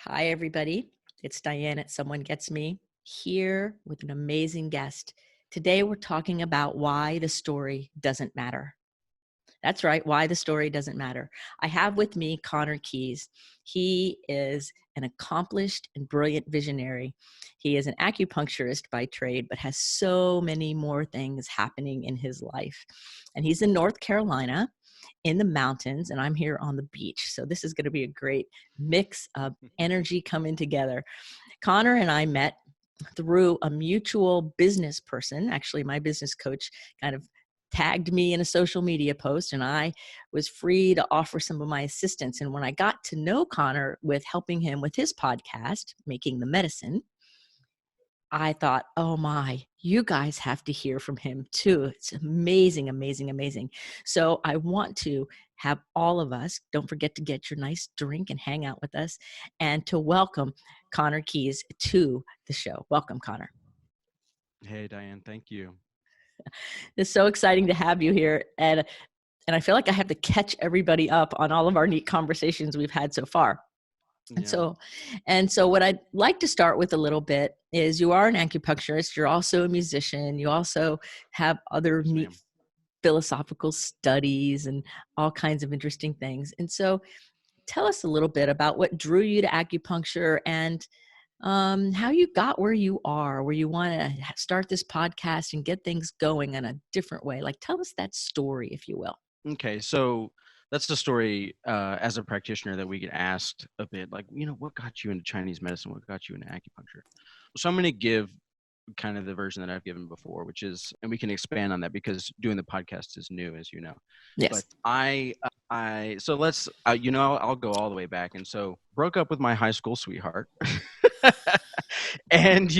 Hi, everybody. It's Diane at Someone Gets Me here with an amazing guest. Today, we're talking about why the story doesn't matter. That's right, why the story doesn't matter. I have with me Conner Kees. He is an accomplished and brilliant visionary. He is an acupuncturist by trade, but has so many more things happening in his life. And he's in North Carolina in the mountains, and I'm here on the beach. So this is going to be a great mix of energy coming together. Conner and I met through a mutual business person. Actually, my business coach kind of tagged me in a social media post, and I was free to offer some of my assistance. And when I got to know Conner with helping him with his podcast, Making the Medicine, I thought, oh my, you guys have to hear from him too. It's amazing, amazing, amazing. So I want to have all of us, don't forget to get your nice drink and hang out with us, and to welcome Conner Kees to the show. Welcome, Conner. Hey, Diane, thank you. It's so exciting to have you here. And I feel like I have to catch everybody up on all of our neat conversations we've had so far. And Yeah. so, and so what I'd like to start with a little bit is you are an acupuncturist. You're also a musician. You also have other Yes, neat ma'am. philosophical studies and all kinds of interesting things. And so tell us a little bit about what drew you to acupuncture and how you got where you are, where you want to start this podcast and get things going in a different way. Like, tell us that story, if you will. Okay, so that's the story as a practitioner that we get asked a bit, like, what got you into Chinese medicine? What got you into acupuncture? So I'm going to give kind of the version that I've given before, which is, and we can expand on that because doing the podcast is new, as you know. But Yes. so let's, I'll go all the way back. And so broke up with my high school sweetheart. And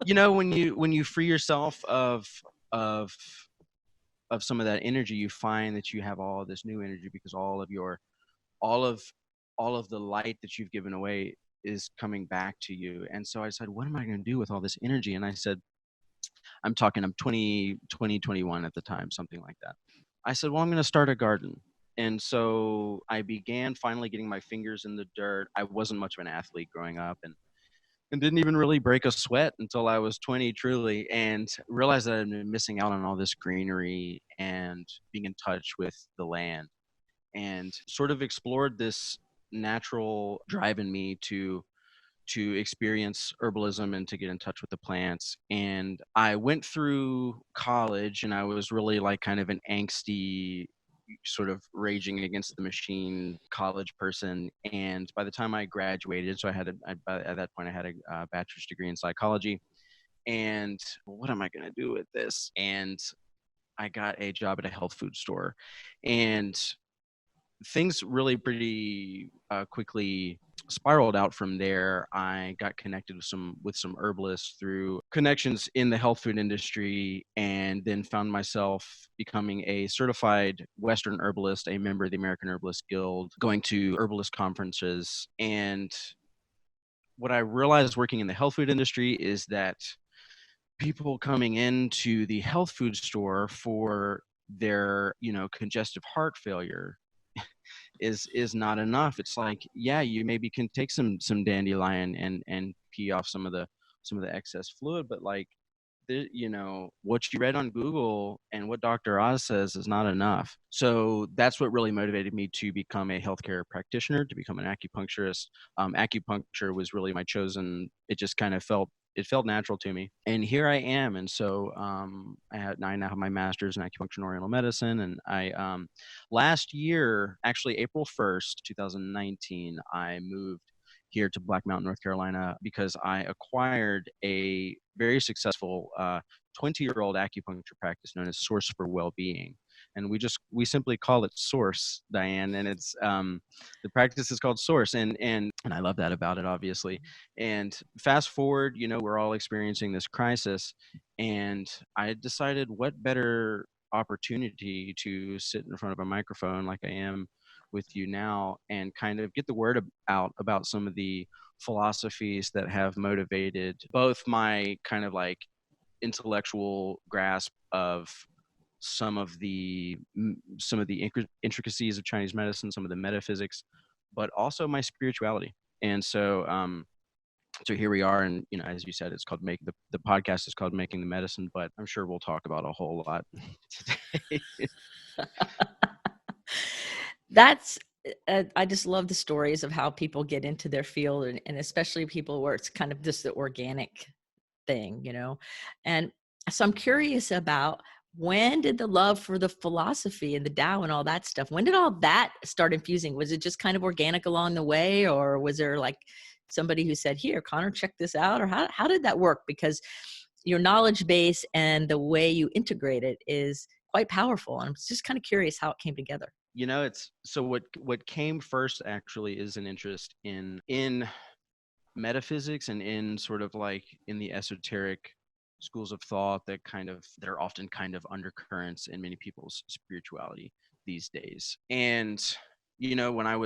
when you free yourself of some of that energy, you find that you have all this new energy because all of all of the light that you've given away is coming back to you. And so I said, what am I going to do with all this energy? And I said, I'm 21 at the time, something like that. I said, well, I'm going to start a garden. And so I began finally getting my fingers in the dirt. I wasn't much of an athlete growing up, and didn't even really break a sweat until I was 20, truly, and realized that I'd been missing out on all this greenery and being in touch with the land, and sort of explored this natural drive in me to experience herbalism and to get in touch with the plants. And I went through college, and I was really like kind of an angsty, sort of raging against the machine college person. And by the time I graduated, so at that point I had a bachelor's degree in psychology. And what am I going to do with this? And I got a job at a health food store, and things really pretty quickly spiraled out from there. I got connected with some herbalists through connections in the health food industry, and then found myself becoming a certified Western herbalist, a member of the American Herbalist Guild, going to herbalist conferences. And what I realized working in the health food industry is that people coming into the health food store for their, congestive heart failure is not enough. It's like, yeah, you maybe can take some dandelion and pee off some of the excess fluid, but like, what you read on Google and what Dr. Oz says is not enough. So that's what really motivated me to become a healthcare practitioner, to become an acupuncturist. Acupuncture was really my chosen. It just kind of felt natural to me, and here I am. And so I now have my master's in acupuncture and Oriental medicine, and I last year, actually April 1st, 2019, I moved here to Black Mountain, North Carolina, because I acquired a very successful 20-year-old acupuncture practice known as Source for Wellbeing. And we simply call it Source, Diane, and it's the practice is called Source, and I love that about it, obviously. And fast forward, we're all experiencing this crisis, and I decided what better opportunity to sit in front of a microphone like I am with you now, and kind of get the word out about some of the philosophies that have motivated both my kind of like intellectual grasp of some of the intricacies of Chinese medicine, some of the metaphysics, but also my spirituality. And so here we are, and as you said, it's called the podcast is called Making the Medicine, but I'm sure we'll talk about a whole lot today. That's I just love the stories of how people get into their field, and especially people where it's kind of just the organic thing, and so I'm curious about, when did the love for the philosophy and the Tao and all that stuff, when did all that start infusing? Was it just kind of organic along the way, or was there like somebody who said, here, Conner, check this out? Or how did that work? Because your knowledge base and the way you integrate it is quite powerful. And I'm just kind of curious how it came together. It's so what came first actually is an interest in metaphysics and in sort of like in the esoteric schools of thought that are often kind of undercurrents in many people's spirituality these days. And when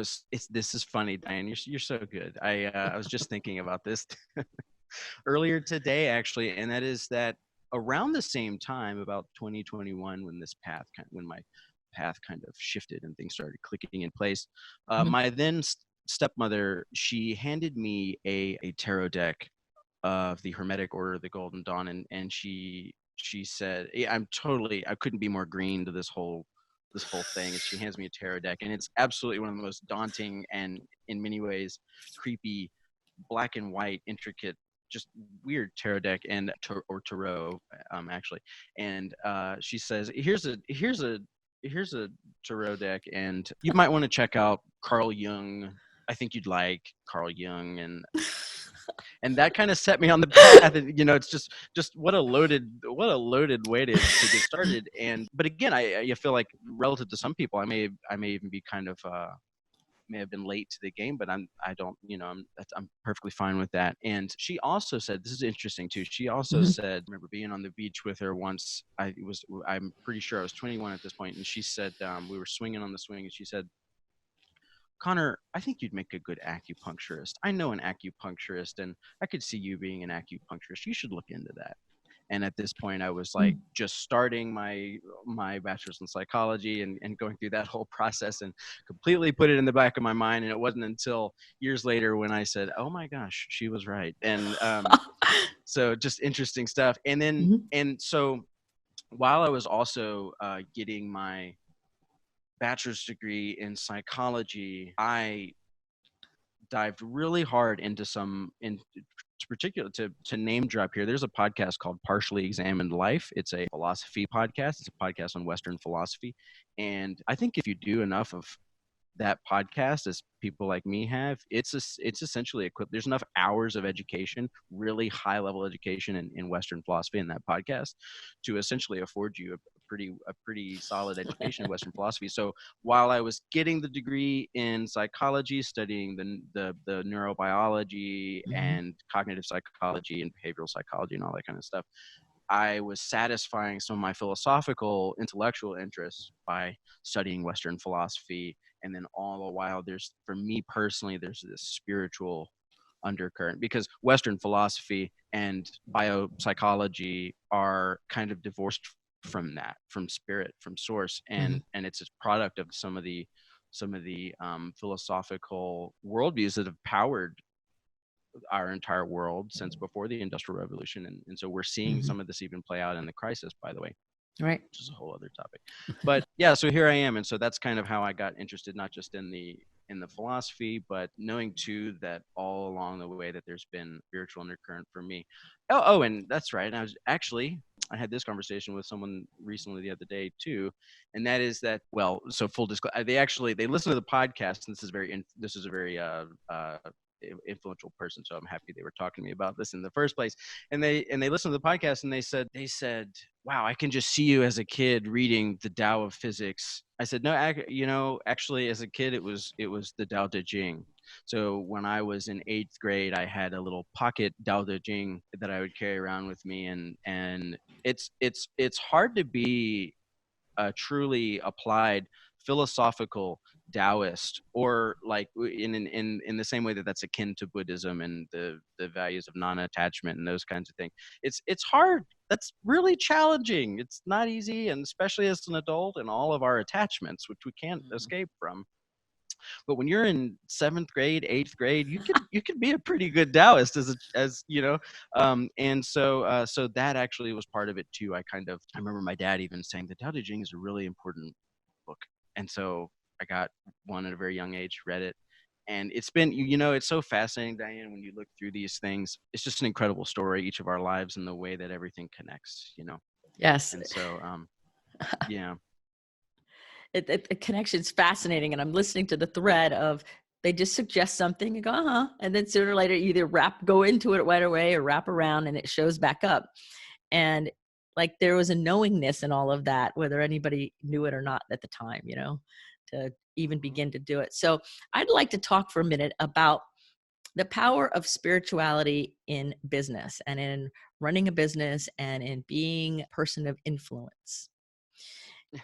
this is funny, Diane, you're so good. I was just thinking about this earlier today, actually, and that is that around the same time, about 2021, when my path kind of shifted and things started clicking in place, Mhm. my then stepmother, she handed me a tarot deck of the Hermetic Order of the Golden Dawn, and she said, yeah, I couldn't be more green to this whole thing. And she hands me a tarot deck, and it's absolutely one of the most daunting and in many ways creepy, black and white, intricate, just weird tarot deck or tarot, actually. And she says, here's a tarot deck, and you might want to check out Carl Jung. I think you'd like Carl Jung. And that kind of set me on the path. And it's just what a loaded way to get started. And but again, I feel like relative to some people, I may even be kind of may have been late to the game, but I don't, I'm perfectly fine with that. And she also said, this is interesting too. She also Mhm. said, I remember being on the beach with her once. I'm pretty sure I was 21 at this point, and she said, we were swinging on the swing, and she said, Conner, I think you'd make a good acupuncturist. I know an acupuncturist, and I could see you being an acupuncturist. You should look into that. And at this point, I was like Mm. just starting my bachelor's in psychology, and going through that whole process, and completely put it in the back of my mind. And it wasn't until years later when I said, "Oh my gosh, she was right." And so just interesting stuff. Mhm. And so while I was also getting my bachelor's degree in psychology, I dived really hard into in particular, to name drop here. There's a podcast called Partially Examined Life. It's a philosophy podcast. It's a podcast on Western philosophy. And I think if you do enough of that podcast, as people like me have, it's essentially equipped. There's enough hours of education, really high level education in Western philosophy in that podcast, to essentially afford you a pretty solid education in Western philosophy. So while I was getting the degree in psychology, studying the neurobiology Mhm. and cognitive psychology and behavioral psychology and all that kind of stuff, I was satisfying some of my philosophical, intellectual interests by studying Western philosophy. And then all the while, for me personally, there's this spiritual undercurrent, because Western philosophy and biopsychology are kind of divorced from that, from spirit, from source, Mhm. and it's a product of some of the philosophical worldviews that have powered our entire world since before the Industrial Revolution. And so we're seeing Mhm. some of this even play out in the crisis, by the way, Right. which is a whole other topic. But yeah, so here I am. And so that's kind of how I got interested, not just in the philosophy, but knowing too that all along the way that there's been spiritual undercurrent for me. And that's right. I had this conversation with someone recently the other day too, and that is that, well, so full disclosure, they listen to the podcast, and this is a very influential person, so I'm happy they were talking to me about this in the first place. And they listened to the podcast, and they said, wow, I can just see you as a kid reading the Tao of Physics. I said, no, actually, as a kid, it was the Tao Te Ching. So when I was in 8th grade, I had a little pocket Tao Te Ching that I would carry around with me, and it's hard to be a truly applied philosophical Taoist, or like in the same way that that's akin to Buddhism and the values of non-attachment and those kinds of things. It's hard. That's really challenging. It's not easy, and especially as an adult, and all of our attachments, which we can't Mhm. escape from. But when you're in seventh grade, eighth grade, you could be a pretty good Taoist as you know. And so that actually was part of it too. I remember my dad even saying the Tao Te Ching is a really important book, and so I got one at a very young age, read it, and it's been it's so fascinating, Diane, when you look through these things. It's just an incredible story, each of our lives and the way that everything connects. Yes. And so yeah. The connection's fascinating, and I'm listening to the thread of they just suggest something, you go, uh-huh, and then sooner or later you either go into it right away or wrap around and it shows back up. And like there was a knowingness in all of that, whether anybody knew it or not at the time, to even Mhm. begin to do it. So I'd like to talk for a minute about the power of spirituality in business and in running a business and in being a person of influence.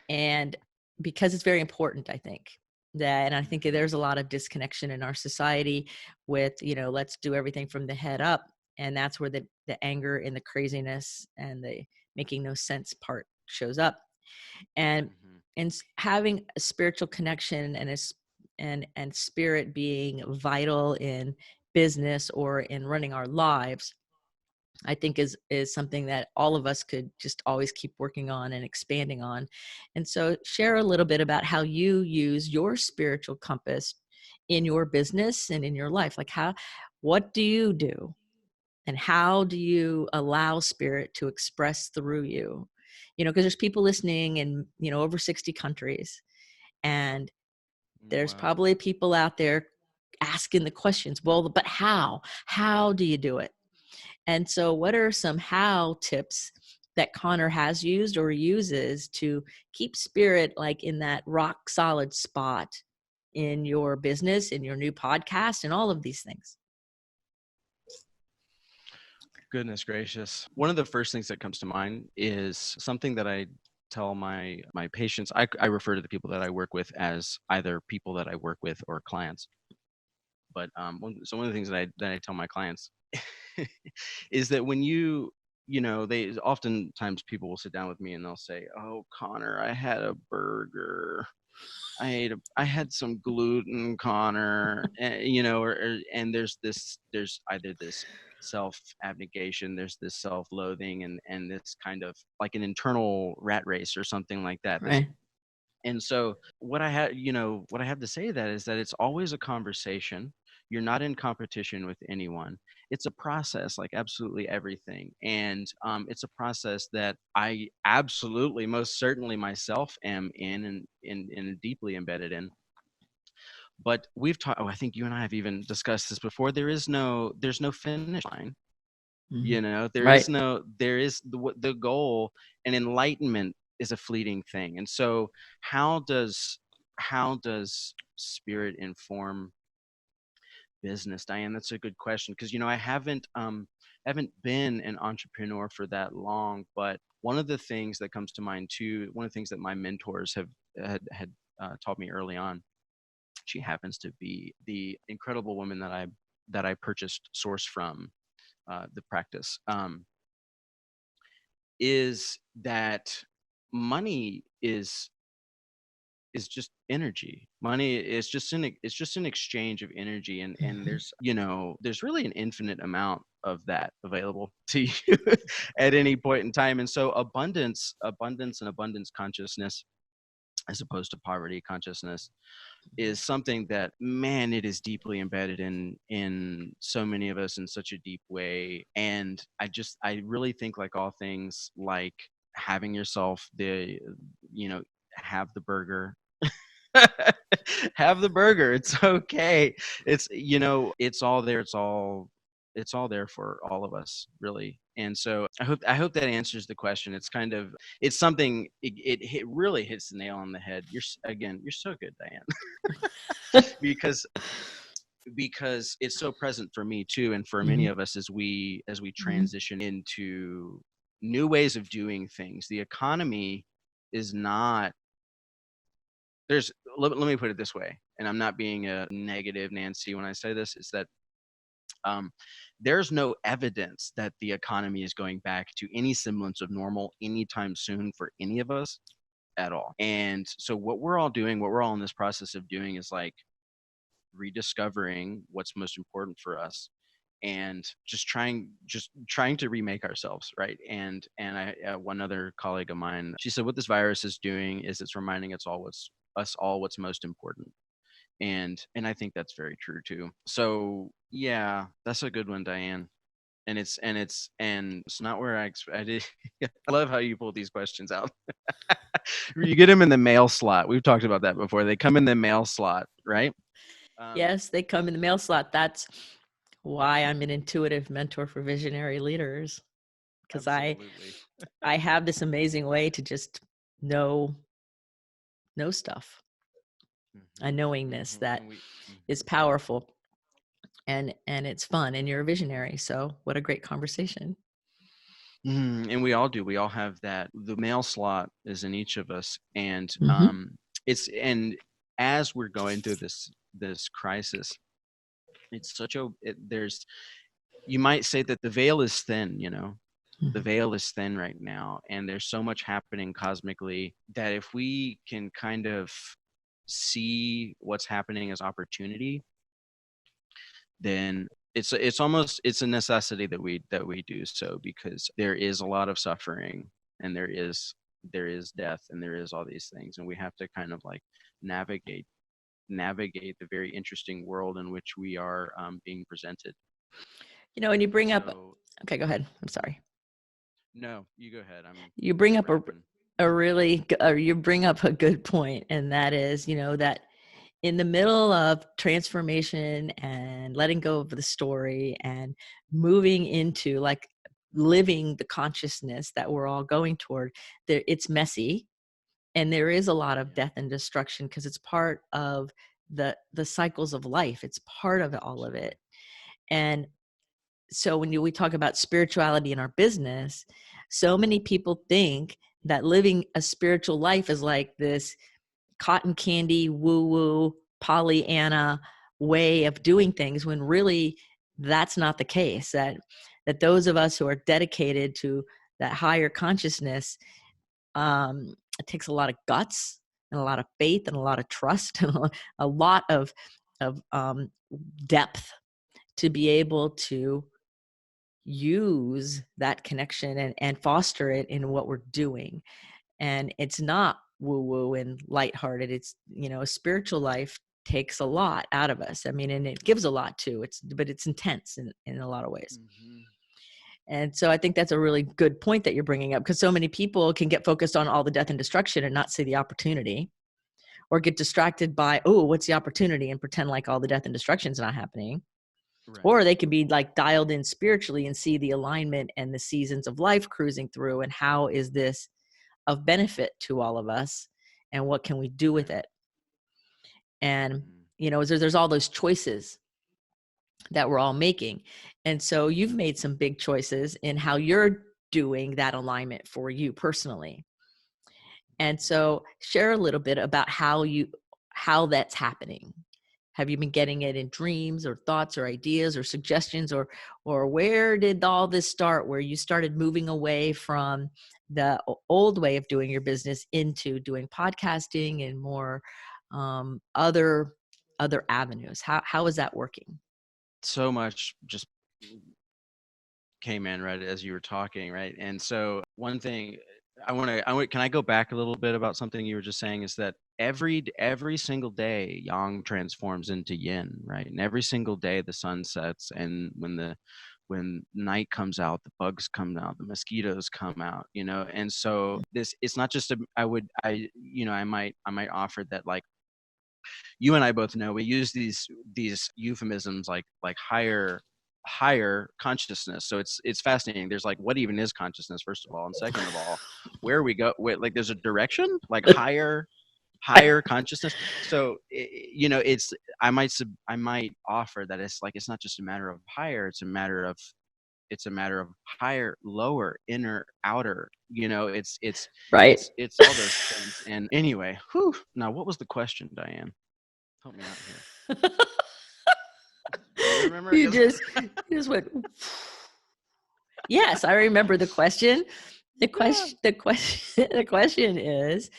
And because it's very important, I think that, and I think Mhm. there's a lot of disconnection in our society with, let's do everything from the head up. And that's where the anger and the craziness and the making no sense part shows up. And Mhm. having a spiritual connection and spirit being vital in business or in running our lives, I think is something that all of us could just always keep working on and expanding on. And so share a little bit about how you use your spiritual compass in your business and in your life. Like what do you do and how do you allow spirit to express through you? Because there's people listening in, over 60 countries, and there's Wow. probably people out there asking the questions, well, but how do you do it? And so, what are some how tips that Conner has used or uses to keep spirit like in that rock solid spot in your business, in your new podcast, and all of these things? Goodness gracious. One of the first things that comes to mind is something that I tell my patients. I refer to the people that I work with as either people that I work with or clients. But so one of the things that I tell my clients is that when they oftentimes people will sit down with me and they'll say, "Oh, Conner, I had a burger. I had some gluten, Conner," and there's either this self abnegation, there's this self loathing, and this kind of like an internal rat race or something like that. Right. And so what I have to say to that is that it's always a conversation. You're not in competition with anyone. It's a process, like absolutely everything. And it's a process that I absolutely, most certainly myself am in and deeply embedded in. But we've talked, I think you and I have even discussed this before. There's no finish line. Mhm. There is Right. no, there is the goal, and enlightenment is a fleeting thing. And so how does spirit inform business, Diane? That's a good question, because I haven't been an entrepreneur for that long. But one of the things that comes to mind too, one of the things that my mentors had taught me early on, she happens to be the incredible woman that I purchased source from, the practice, is that money is just energy. Money is just an exchange of energy, and Mhm. there's really an infinite amount of that available to you at any point in time. And so and abundance consciousness, as opposed to poverty consciousness, is something that, man, it is deeply embedded in so many of us in such a deep way. And I really think, like all things, like having yourself have the burger. Have the burger. It's okay. It's all there. It's all there for all of us, really. And so I hope that answers the question. It's something, really hits the nail on the head. You're so good, Diane. because it's so present for me too, and for many Mhm. of us as we Mhm. transition into new ways of doing things. The economy is not there's let me put it this way, and I'm not being a negative Nancy when I say this, is that um, there's no evidence that the economy is going back to any semblance of normal anytime soon for any of us at all. And so what we're all in this process of doing is like rediscovering what's most important for us, and just trying to remake ourselves, right? And I one other colleague of mine, she said what this virus is doing is it's reminding us all what's most important. And I think that's very true too. So yeah, that's a good one, Diane. And it's not where I expected. I love how you pull these questions out. You get them in the mail slot. We've talked about that before. They come in the mail slot, right? Um, Yes, they come in the mail slot. That's why I'm an intuitive mentor for visionary leaders, because absolutely. I have this amazing way to just know stuff, a Hmm. knowingness Hmm. that And we. is Mhm. powerful, and it's fun, and you're a visionary. So what a great conversation. And we all do. We all have that. The mail slot is in each of us, and Mm-hmm. and as we're going through this crisis, it's such a there's, you might say that the veil is thin. The veil is thin right now, and there's so much happening cosmically that if we can kind of see what's happening as opportunity, then it's a necessity that we do so, because there is a lot of suffering, and there is death, and there is all these things, and we have to kind of like navigate the very interesting world in which we are being presented. And you bring up, So okay, go ahead. I'm sorry. no, you go ahead. You I'm bring just up wrapping. you bring up a good point, and that is, that in the middle of transformation and letting go of the story and moving into like living the consciousness that we're all going toward, there it's messy, and there is a lot of Yeah, death and destruction because it's part of the cycles of life. It's part of all of absolutely. it. And so when we talk about spirituality in our business, so many people think that living a spiritual life is like this cotton candy, woo woo, Pollyanna way of doing things, when really that's not the case. That those of us who are dedicated to that higher consciousness, it takes a lot of guts and a lot of faith and a lot of trust and a lot of depth to be able to use that connection and foster it in what we're doing. And it's not woo woo and lighthearted. It's, a spiritual life takes a lot out of us. I mean, and it gives a lot too. But it's intense in a lot of ways. Hmm. And so I think that's a really good point that you're bringing up, because so many people can get focused on all the death and destruction and not see the opportunity, or get distracted by, oh, what's the opportunity, and pretend like all the death and destruction is not happening. Right. Or they can be like dialed in spiritually and see the alignment and the seasons of life cruising through, and how is this of benefit to all of us, and what can we do with Right. it. And Hmm. there's all those choices that we're all making. And so you've made some big choices in how you're doing that alignment for you personally. And so share a little bit about how that's happening. Have you been getting it in dreams or thoughts or ideas or suggestions, or where did all this start, where you started moving away from the old way of doing your business into doing podcasting and more other avenues? How is that working? So much just came in right as you were talking, right? And so one thing can I go back a little bit about something you were just saying, is that every single day yang transforms into yin, right? And every single day the sun sets, and when night comes out, the bugs come out, the mosquitoes come out, and so this, it's not just I might offer that, like, you and I both know we use these euphemisms like higher consciousness. So it's fascinating. There's like, what even is consciousness, first of all, and second of all, where we go, like there's a direction, like higher consciousness. So it's, I might offer that it's like, it's not just a matter of higher, it's a matter of higher, lower, inner, outer. It's Right. it's all those things. And anyway, whew, now what was the question, Diane? Help me out here. Do you remember? you Because just you just went. Yes, I remember the question. The yeah, question the question the question is,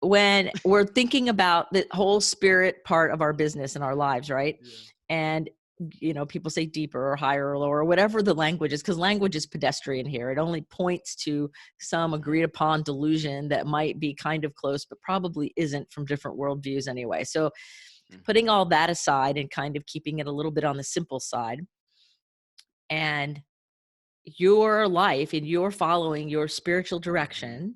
when we're thinking about the whole spirit part of our business and our lives, right? Yeah. And people say deeper or higher or lower, or whatever the language is, because language is pedestrian here. It only points to some agreed upon delusion that might be kind of close, but probably isn't from different worldviews anyway. So putting all that aside and kind of keeping it a little bit on the simple side, and your life and you're following your spiritual direction,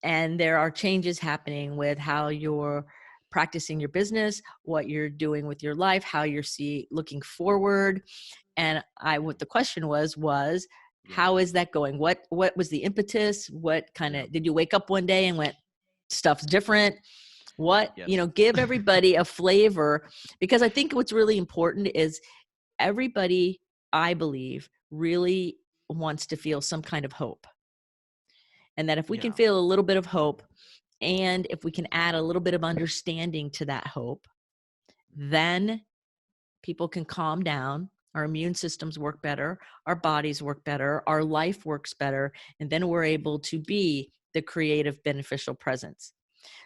and there are changes happening with how you're practicing your business, what you're doing with your life, how you're looking forward. And what the question was how is that going? What was the impetus? What kind of, did you wake up one day and went, stuff's different? What, give everybody a flavor, because I think what's really important is everybody, I believe, really wants to feel some kind of hope. And that if we can feel a little bit of hope, and if we can add a little bit of understanding to that hope, then people can calm down, our immune systems work better, our bodies work better, our life works better, and then we're able to be the creative, beneficial presence.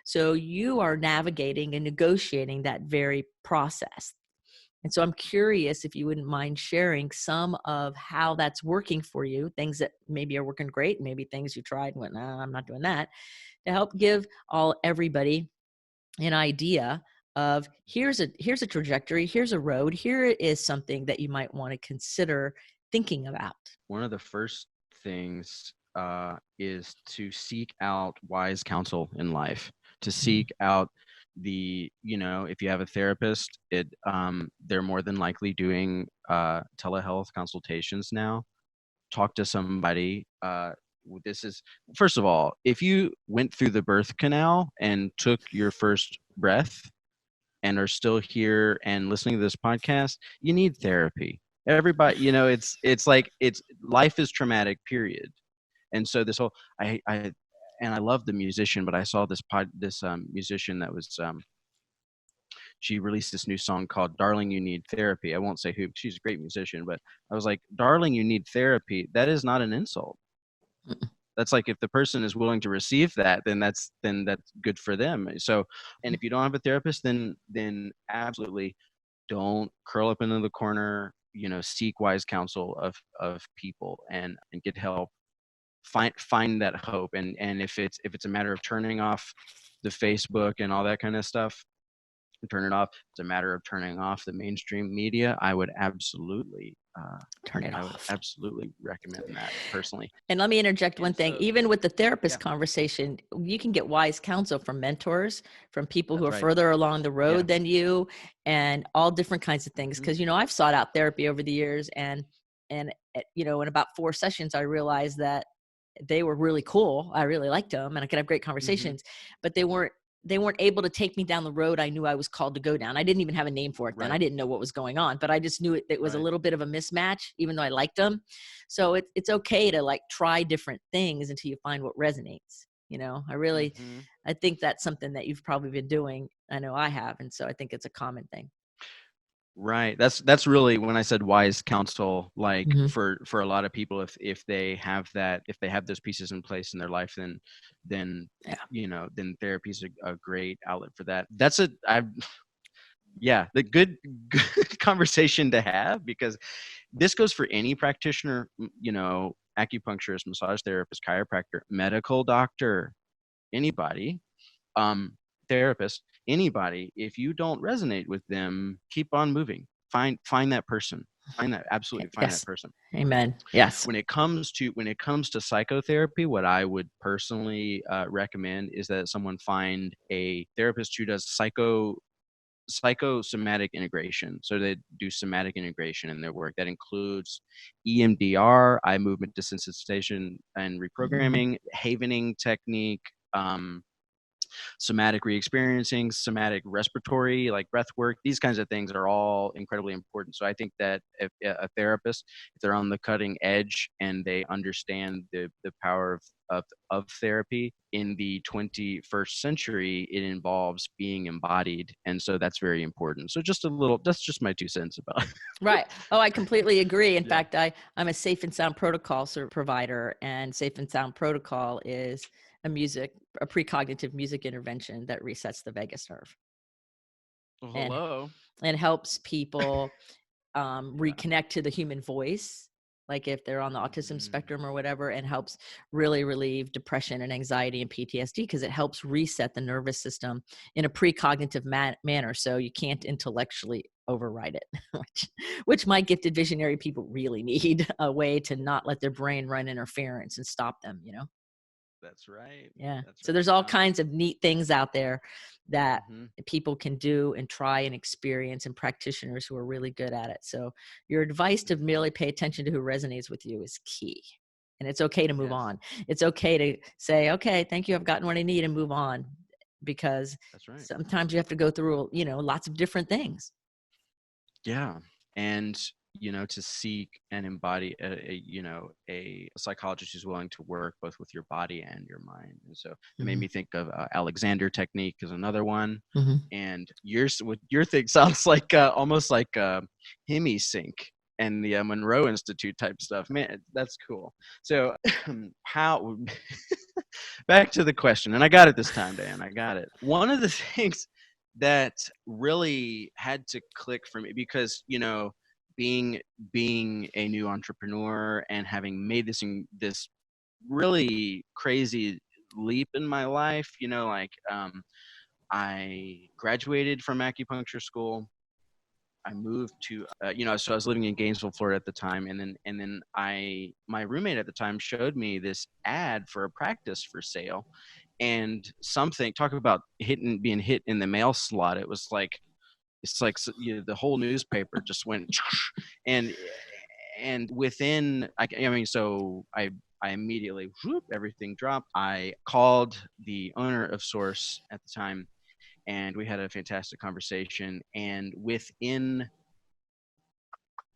So you are navigating and negotiating that very process. And so I'm curious if you wouldn't mind sharing some of how that's working for you, things that maybe are working great, maybe things you tried and went, no, I'm not doing that, to help give everybody an idea of here's a trajectory, here's a road, here is something that you might want to consider thinking about. One of the first things is to seek out wise counsel in life, to seek out if you have a therapist, they're more than likely doing telehealth consultations now. Talk to somebody. This is, first of all, if you went through the birth canal and took your first breath and are still here and listening to this podcast, you need therapy. Everybody, it's like life is traumatic, period. And so this whole, I love the musician, but I saw this musician that was she released this new song called "Darling, You Need Therapy." I won't say who. She's a great musician, but I was like, "Darling, you need therapy." That is not an insult. That's like, if the person is willing to receive that, then that's good for them. So, and if you don't have a therapist, then absolutely don't curl up into the corner. Seek wise counsel of people and get help. Find that hope. And if it's a matter of turning off the Facebook and all that kind of stuff, turn it off. It's a matter of turning off the mainstream media. I would absolutely turn it off. I would absolutely recommend that personally. And let me interject one thing. Even with the therapist conversation, you can get wise counsel from mentors, from people who are further along the road than you, and all different kinds of things. Because I've sought out therapy over the years, and in about 4 sessions, I realized that they were really cool. I really liked them, and I could have great conversations, but they weren't able to take me down the road I knew I was called to go down. I didn't even have a name for it then. I didn't know what was going on, but I just knew it was a little bit of a mismatch, even though I liked them. So it's okay to try different things until you find what resonates. I think that's something that you've probably been doing. I know I have. And so I think it's a common thing. Right. That's really when I said wise counsel, for a lot of people, if they have those pieces in place in their life, then therapy is a great outlet for that. That's the good conversation to have, because this goes for any practitioner, acupuncturist, massage therapist, chiropractor, medical doctor, anybody, therapist, anybody. If you don't resonate with them, keep on moving. Find that person. Find that person. Amen. Yes. When it comes to psychotherapy, what I would personally recommend is that someone find a therapist who does psychosomatic integration. So they do somatic integration in their work. That includes EMDR, eye movement desensitization and reprogramming, havening technique, somatic re-experiencing, somatic respiratory, like breath work. These kinds of things are all incredibly important. So I think that if a therapist, if they're on the cutting edge and they understand the power of therapy in the 21st century, it involves being embodied. And so that's very important. So that's just my 2 cents about it. Right. Oh, I completely agree. In fact, I'm a Safe and Sound Protocol provider, and Safe and Sound Protocol is a precognitive music intervention that resets the vagus nerve Well, and hello. helps people Yeah. reconnect to the human voice, like if they're on the autism Mhm. spectrum or whatever, and helps really relieve depression and anxiety and PTSD because it helps reset the nervous system in a precognitive manner. So you can't intellectually override it, which my gifted visionary people really need a way to not let their brain run interference and stop them, you know? That's right. Yeah. That's So right. there's all kinds of neat things out there that Mhm. people can do and try and experience, and practitioners who are really good at it. So your advice to Mhm. merely pay attention to who resonates with you is key. And it's okay to move Yes. on. It's okay to say, okay, thank you. I've gotten what I need and move on, because That's right. sometimes you have to go through, lots of different things. Yeah. And, to seek and embody a psychologist who's willing to work both with your body and your mind. And so it made Hmm. me think of Alexander technique is another one. Hmm. And what your thing sounds like almost like Hemi Sync and the Monroe Institute type stuff. Man, that's cool. So how back to the question, and I got it this time, Dan. I got it. One of the things that really had to click for me, because being being a new entrepreneur and having made this really crazy leap in my life, I graduated from acupuncture school. I moved to, so I was living in Gainesville, Florida at the time, and then my roommate at the time showed me this ad for a practice for sale, and something talk about being hit in the mail slot. It's like the whole newspaper just went, and within, I mean, so I immediately whoop, everything dropped. I called the owner of Source at the time, and we had a fantastic conversation. And within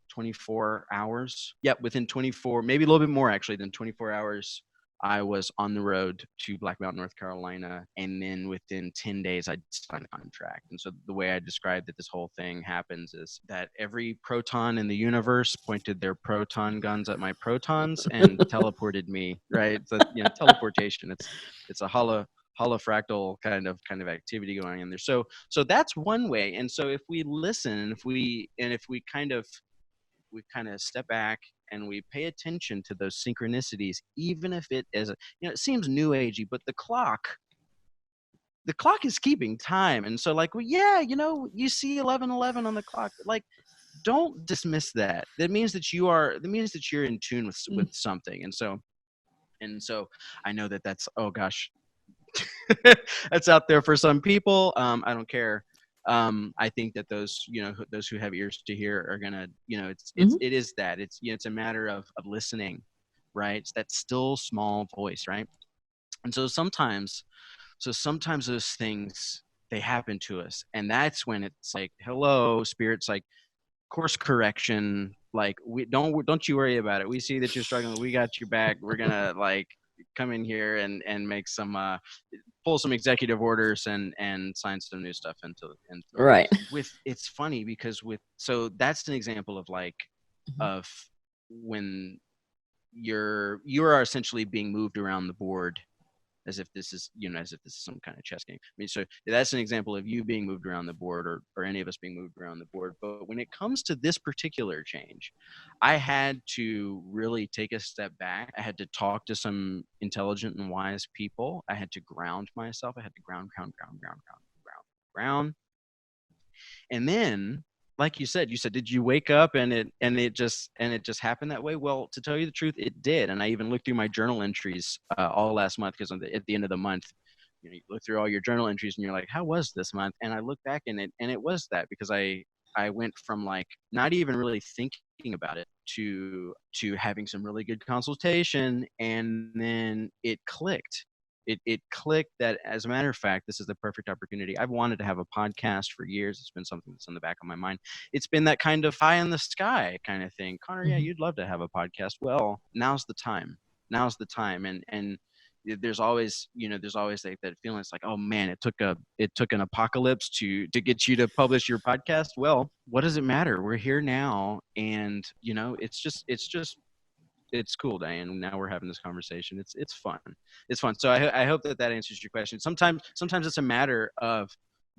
24 hours. Yep, within 24, maybe a little bit more actually than 24 hours, I was on the road to Black Mountain, North Carolina, and then within 10 days, I signed a contract. And so the way I described that this whole thing happens is that every proton in the universe pointed their proton guns at my protons and teleported me. Right? So teleportation. It's a holofractal kind of activity going on there. So that's one way. And so if we listen, and if we kind of step back and we pay attention to those synchronicities, even if it is, it seems new agey, but the clock is keeping time. And so like, well, yeah, you see 11:11 on the clock, like, don't dismiss that. That means that you're in tune with something. And so I know that's, oh gosh, that's out there for some people. I don't care. I think that those who have ears to hear are gonna, Hmm. it is that it's a matter of listening, right? It's that still small voice, right? And sometimes those things, they happen to us, and that's when it's like, hello, spirits, like, course correction, like, we don't you worry about it. We see that you're struggling. We got your back. We're gonna, like, come in here and make some pull some executive orders and sign some new stuff into the Right. books. It's funny because so that's an example of, like, of when you are essentially being moved around the board, as if this is some kind of chess game. I mean, so that's an example of you being moved around the board, or any of us being moved around the board. But when it comes to this particular change, I had to really take a step back. I had to talk to some intelligent and wise people. I had to ground myself. I had to ground. And then, like you said, did you wake up and it just happened that way? Well, to tell you the truth, it did. And I even looked through my journal entries all last month, because at the end of the month, you look through all your journal entries and you're like, how was this month? And I look back in it, and it was that, because I went from, like, not even really thinking about it to having some really good consultation, and then it clicked. It clicked that, as a matter of fact, this is the perfect opportunity. I've wanted to have a podcast for years. It's been something that's in the back of my mind. It's been that kind of high in the sky kind of thing. Connor, yeah, Hmm. you'd love to have a podcast. Well, now's the time. Now's the time. And there's always like that feeling. It's like, oh man, it took an apocalypse to get you to publish your podcast. Well, what does it matter? We're here now, and it's just it's cool, Diane. Now we're having this conversation. It's fun. It's fun. So I hope that that answers your question. Sometimes it's a matter of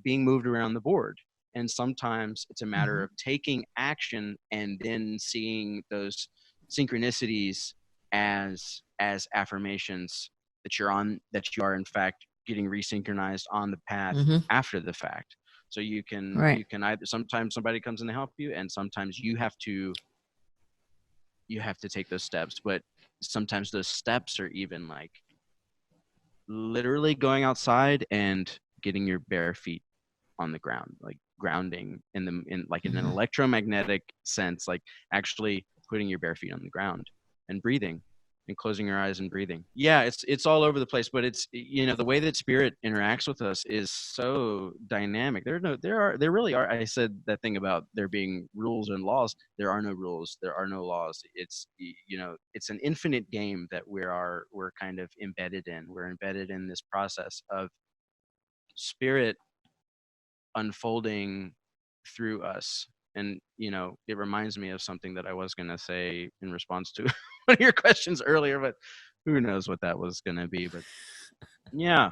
being moved around the board, and sometimes it's a matter Mhm. of taking action and then seeing those synchronicities as affirmations that you are in fact getting resynchronized on the path Mhm. after the fact. So Right. you can either, sometimes somebody comes in to help you, and sometimes you have to take those steps. But sometimes those steps are even like literally going outside and getting your bare feet on the ground, like grounding in like in an Mhm. electromagnetic sense, like actually putting your bare feet on the ground and breathing and closing your eyes and breathing. Yeah, it's all over the place, but it's, you know, the way that spirit interacts with us is so dynamic. There really are. I said that thing about there being rules and laws. There are no rules. There are no laws. It's, you know, it's an infinite game that we're kind of embedded in. We're embedded in this process of spirit unfolding through us. And, you know, it reminds me of something that I was going to say in response to one of your questions earlier, but who knows what that was going to be. But yeah,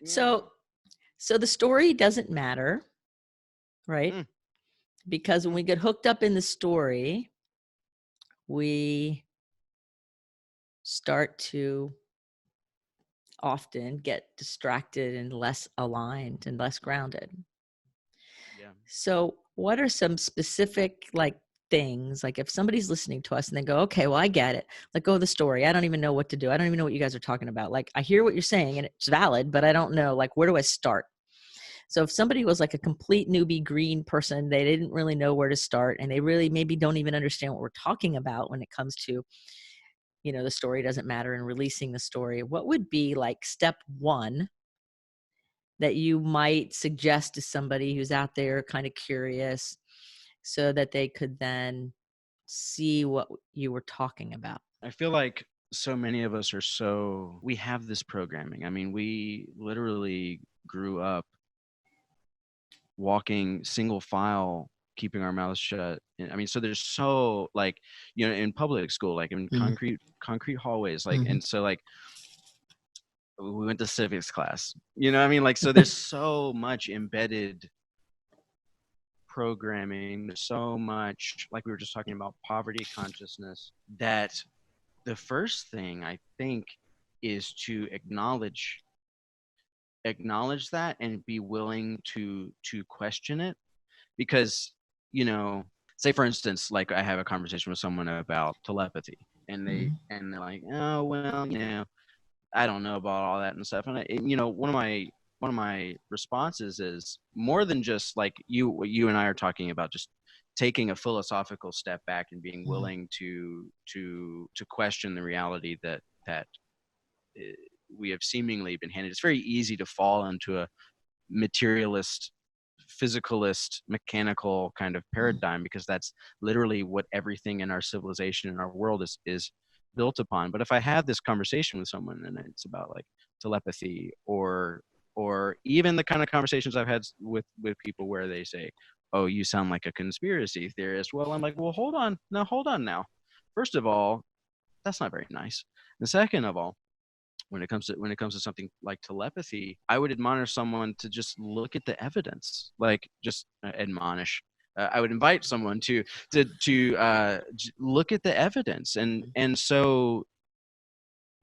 yeah. So so the story doesn't matter, right? Mm, Because when mm, we get hooked up in the story, we start to often get distracted and less aligned and less grounded. yeah. So, what are some specific like things, like if somebody's listening to us and they go, okay, well, I get it. Let go of the story. I don't even know what to do. I don't even know what you guys are talking about. Like, I hear what you're saying and it's valid, but I don't know, like, where do I start? So, if somebody was like a complete newbie green person, they didn't really know where to start and they really maybe don't even understand what we're talking about when it comes to, you know, the story doesn't matter and releasing the story, what would be like step one that you might suggest to somebody who's out there kind of curious so that they could then see what you were talking about? I feel like so many of us we have this programming. I mean, we literally grew up walking single file, keeping our mouths shut. I mean, so there's so like, you know, in public school, like in Mhm. concrete hallways, like, Mhm. and so like we went to civics class. You know what I mean? Like, so there's so much embedded programming. There's so much, like we were just talking about, poverty consciousness, that the first thing I think is to acknowledge that and be willing to question it. Because, you know, say for instance, like I have a conversation with someone about telepathy, and Mhm. they're like, oh well, you know, I don't know about all that and stuff. And you know, one of my responses is more than just like what you and I are talking about, just taking a philosophical step back and being Mhm. willing to question the reality that uh, we have seemingly been handed. It's very easy to fall into a materialist, physicalist, mechanical kind of Mhm. paradigm, because that's literally what everything in our civilization and our world is built upon. But if I have this conversation with someone and it's about like telepathy, or even the kind of conversations I've had with people where they say, oh, you sound like a conspiracy theorist. Well, I'm like, well, hold on now. First of all, that's not very nice. And second of all, when it comes to something like telepathy, I would admonish someone to just look at the evidence. Like, just admonish. I would invite someone to look at the evidence. And so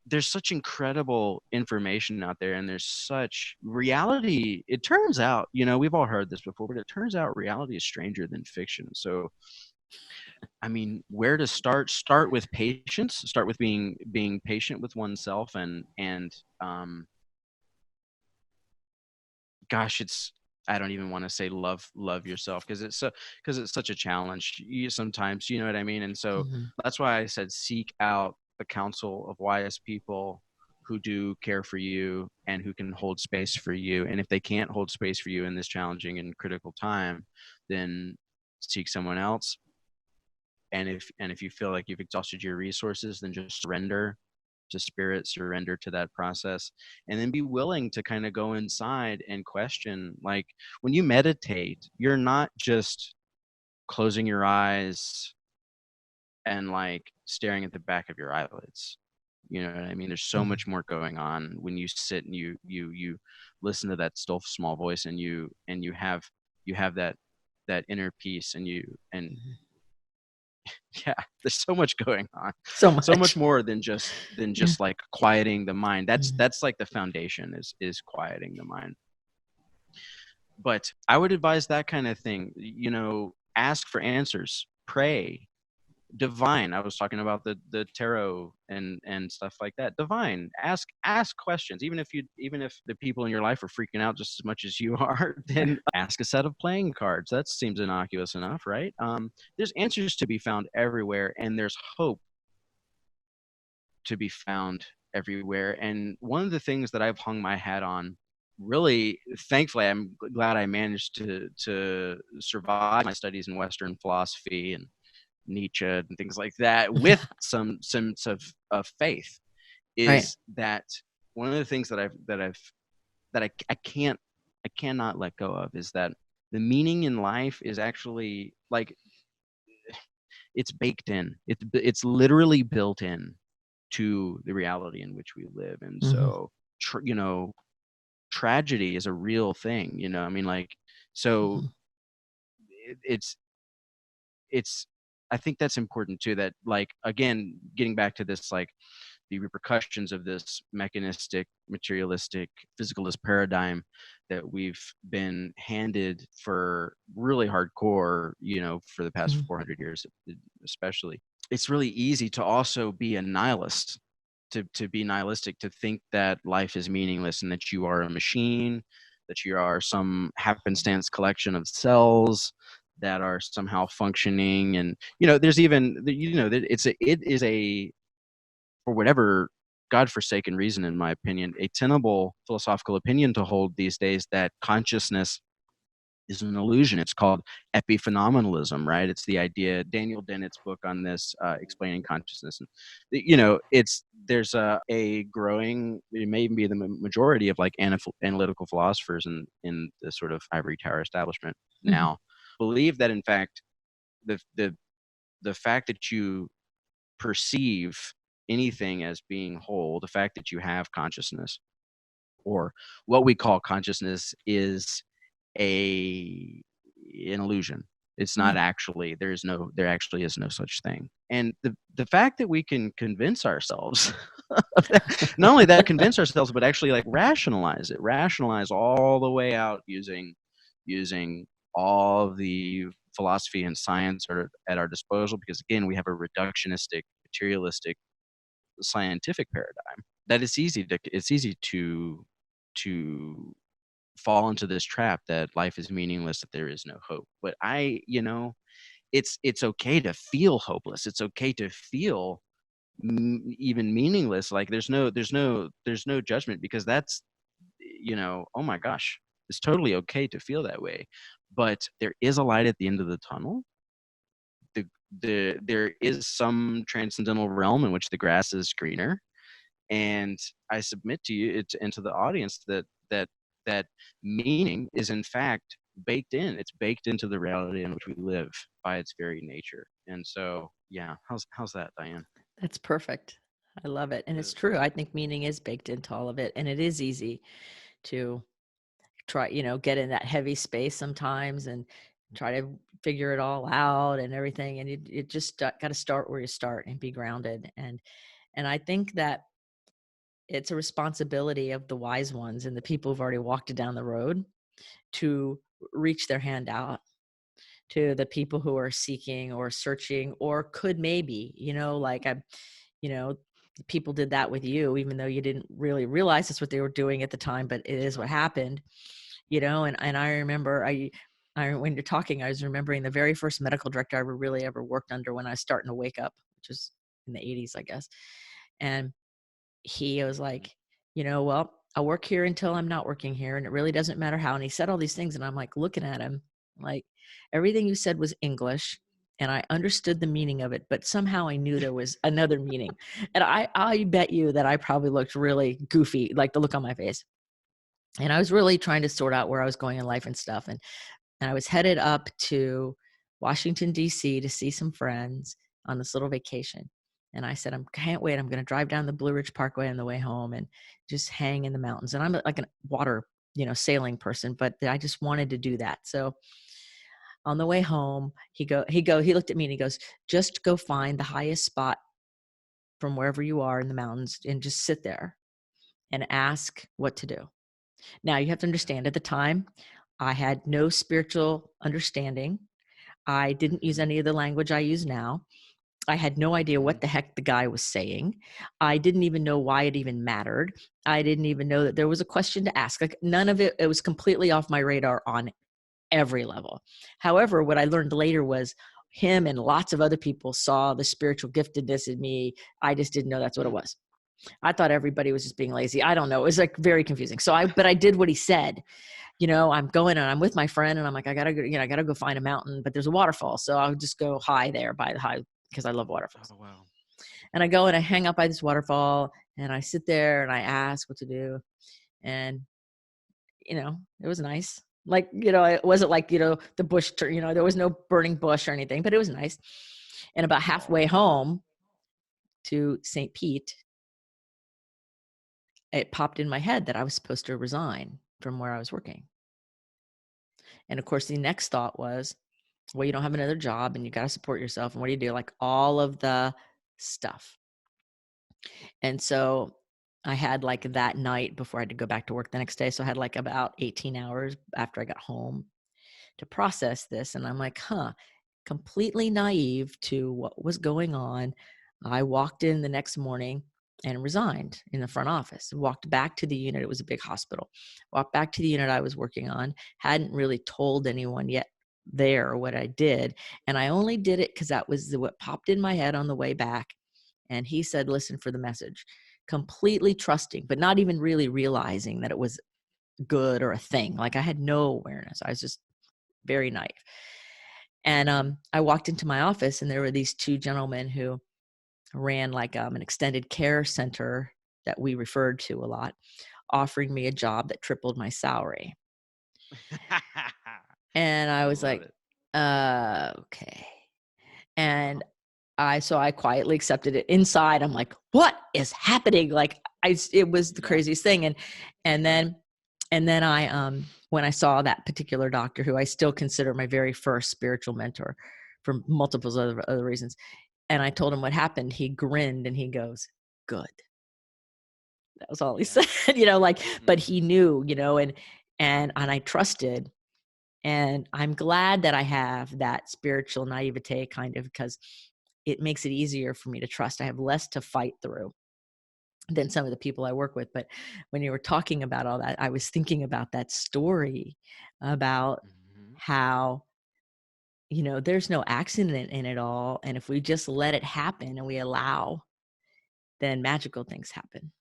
there's such incredible information out there, and there's such reality. It turns out, you know, we've all heard this before, but it turns out reality is stranger than fiction. So I mean, where to start? Start with patience. Start with being patient with oneself, and gosh, it's, I don't even want to say love yourself, because it's such a challenge. Sometimes, you know what I mean. And so Mhm. that's why I said seek out the counsel of wise people who do care for you and who can hold space for you. And if they can't hold space for you in this challenging and critical time, then seek someone else. And if you feel like you've exhausted your resources, then just surrender to spirit, surrender to that process, and then be willing to kind of go inside and question. Like, when you meditate, you're not just closing your eyes and like staring at the back of your eyelids. You know what I mean? There's so Mhm. much more going on when you sit and you listen to that still small voice, and you have that inner peace, and Mhm. yeah, there's so much going on. So So much much. more than just Yeah. like quieting the mind. Mhm. That's like the foundation, is quieting the mind. But I would advise that kind of thing. Ask for answers, pray, divine. I was talking about the tarot and stuff like that. Divine. Ask questions, even if the people in your life are freaking out just as much as you are. Then ask a set of playing cards. That seems innocuous enough, right? There's answers to be found everywhere, and there's hope to be found everywhere. And one of the things that I've hung my hat on, really, thankfully, I'm glad I managed to survive my studies in Western philosophy and Nietzsche and things like that with some sense of faith, Right. is that one of the things that I cannot let go of is that the meaning in life is actually like, it's baked in. It's literally built in to the reality in which we live. And Mhm. so, tragedy is a real thing. I mean, like, so Mhm. it's I think that's important too. That, like, again, getting back to this, like, the repercussions of this mechanistic, materialistic, physicalist paradigm that we've been handed for really hardcore, for the past Mhm. 400 years, especially. It's really easy to also be a nihilist, to be nihilistic, to think that life is meaningless and that you are a machine, that you are some happenstance collection of cells that are somehow functioning. And there's even, it is a, for whatever godforsaken reason, in my opinion, a tenable philosophical opinion to hold these days, that consciousness is an illusion. It's called epiphenomenalism, right? It's the idea, Daniel Dennett's book on this, explaining consciousness. And there's a growing, it may even be the majority of, like, analytical philosophers in the sort of ivory tower establishment Mhm. now believe that, in fact, the the the fact that you perceive anything as being whole, the fact that you have consciousness, or what we call consciousness, is a an illusion. It's not Mhm. actually, there actually is no such thing. And the fact that we can convince ourselves of that, not only that, convince ourselves, but actually, like, rationalize all the way out, using all of the philosophy and science are at our disposal, because, again, we have a reductionistic, materialistic, scientific paradigm, that it's easy to fall into this trap that life is meaningless, that there is no hope. But it's okay to feel hopeless. It's okay to feel even meaningless. Like, there's no judgment, because that's, oh my gosh, it's totally okay to feel that way. But there is a light at the end of the tunnel. There is some transcendental realm in which the grass is greener. And I submit to you, and to the audience, that meaning is, in fact, baked in. It's baked into the reality in which we live by its very nature. And so, yeah, how's that, Diane? That's perfect. I love it. And it's Good. true. I think meaning is baked into all of it. And it is easy to try, get in that heavy space sometimes and try to figure it all out and everything. And you just got to start where you start and be grounded. And I think that it's a responsibility of the wise ones and the people who've already walked down the road to reach their hand out to the people who are seeking or searching or could maybe, like you know, people did that with you, even though you didn't really realize that's what they were doing at the time, but it is what happened, and I remember when you're talking, I was remembering the very first medical director I ever worked under when I was starting to wake up, which was in the 80s, I guess. And he was like, well, I'll work here until I'm not working here. And it really doesn't matter how. And he said all these things. And I'm like looking at him, like, everything you said was English. And I understood the meaning of it, but somehow I knew there was another meaning. And I bet you that I probably looked really goofy, like the look on my face. And I was really trying to sort out where I was going in life and stuff. And I was headed up to Washington, D.C. to see some friends on this little vacation. And I said, can't wait. I'm going to drive down the Blue Ridge Parkway on the way home and just hang in the mountains. And I'm like a water, sailing person, but I just wanted to do that. So on the way home, he looked at me and he goes, just go find the highest spot from wherever you are in the mountains and just sit there and ask what to do. Now you have to understand, at the time, I had no spiritual understanding. I didn't use any of the language I use now. I had no idea what the heck the guy was saying. I didn't even know why it even mattered. I didn't even know that there was a question to ask. Like, none of it, it was completely off my radar on every level. However, what I learned later was him and lots of other people saw the spiritual giftedness in me. I just didn't know that's what it was. I thought everybody was just being lazy. I don't know. It was like very confusing. But I did what he said. I'm going and I'm with my friend and I'm like, I gotta go find a mountain, but there's a waterfall. So I'll just go high there by the high because I love waterfalls. Oh, wow. And I go and I hang out by this waterfall and I sit there and I ask what to do. And, it was nice. Like, it wasn't like, the bush, there was no burning bush or anything, but it was nice. And about halfway home to St. Pete, it popped in my head that I was supposed to resign from where I was working. And of course, the next thought was, well, you don't have another job and you got to support yourself. And what do you do? Like all of the stuff. And so I had like that night before I had to go back to work the next day. So I had like about 18 hours after I got home to process this. And I'm like, completely naive to what was going on. I walked in the next morning and resigned in the front office, walked back to the unit. It was a big hospital. Walked back to the unit I was working on. Hadn't really told anyone yet there what I did. And I only did it because that was what popped in my head on the way back. And he said, listen for the message, completely trusting, but not even really realizing that it was good or a thing. Like I had no awareness. I was just very naive. And I walked into my office and there were these two gentlemen who ran like an extended care center that we referred to a lot, offering me a job that tripled my salary. And I was like, okay. And I quietly accepted it. Inside, I'm like, what is happening? Like it was the craziest thing. And then I, when I saw that particular doctor who I still consider my very first spiritual mentor for multiple other reasons, and I told him what happened, he grinned and he goes, good. That was all he said, but he knew, and I trusted. And I'm glad that I have that spiritual naivete kind of, because it makes it easier for me to trust. I have less to fight through than some of the people I work with. But when you were talking about all that, I was thinking about that story about how, there's no accident in it all. And if we just let it happen and we allow, then magical things happen.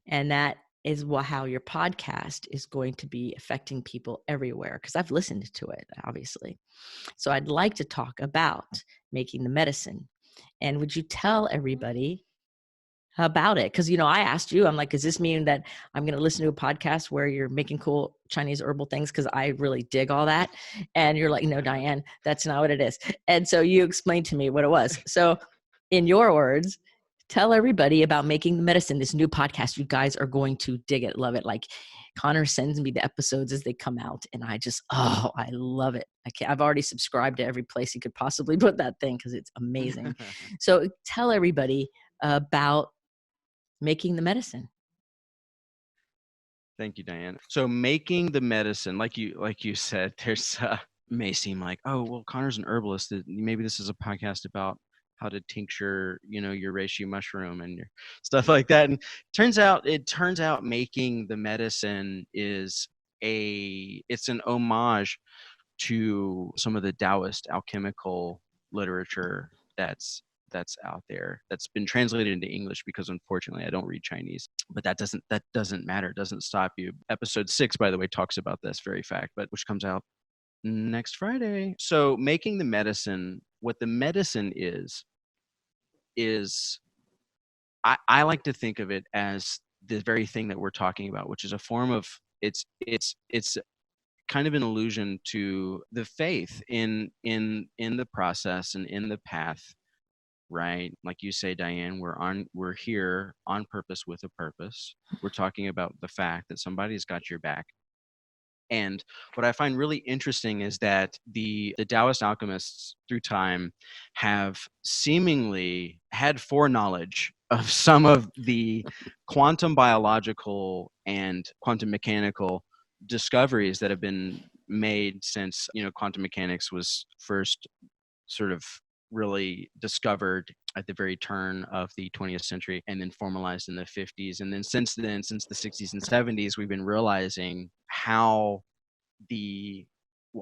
And that is how your podcast is going to be affecting people everywhere, because I've listened to it, obviously. So I'd like to talk about making the medicine. And would you tell everybody about it? Because, I asked you, I'm like, does this mean that I'm going to listen to a podcast where you're making cool Chinese herbal things? Because I really dig all that. And you're like, no, Diane, that's not what it is. And so you explained to me what it was. So in your words, tell everybody about Making the Medicine, this new podcast. You guys are going to dig it, love it. Like Conner sends me the episodes as they come out, and I love it. I've already subscribed to every place you could possibly put that thing because it's amazing. So tell everybody about Making the Medicine. Thank you, Diane. So Making the Medicine, like you said, there's may seem like, oh, well, Conner's an herbalist. Maybe this is a podcast about how to tincture, your reishi mushroom and your stuff like that. And it turns out Making the Medicine is it's an homage to some of the Taoist alchemical literature that's out there, that's been translated into English, because unfortunately I don't read Chinese. But that doesn't matter. It doesn't stop you. Episode 6, by the way, talks about this very fact, but which comes out next Friday. So Making the Medicine, what the medicine is I like to think of it as the very thing that we're talking about, which is a form of it's kind of an allusion to the faith in the process and in the path right? Like you say, Diane, we're here on purpose with a purpose. We're talking about the fact that somebody's got your back. And what I find really interesting is that the Taoist alchemists through time have seemingly had foreknowledge of some of the quantum biological and quantum mechanical discoveries that have been made since, quantum mechanics was first sort of really discovered at the very turn of the 20th century and then formalized in the 50s. And then, since the 60s and 70s, we've been realizing how the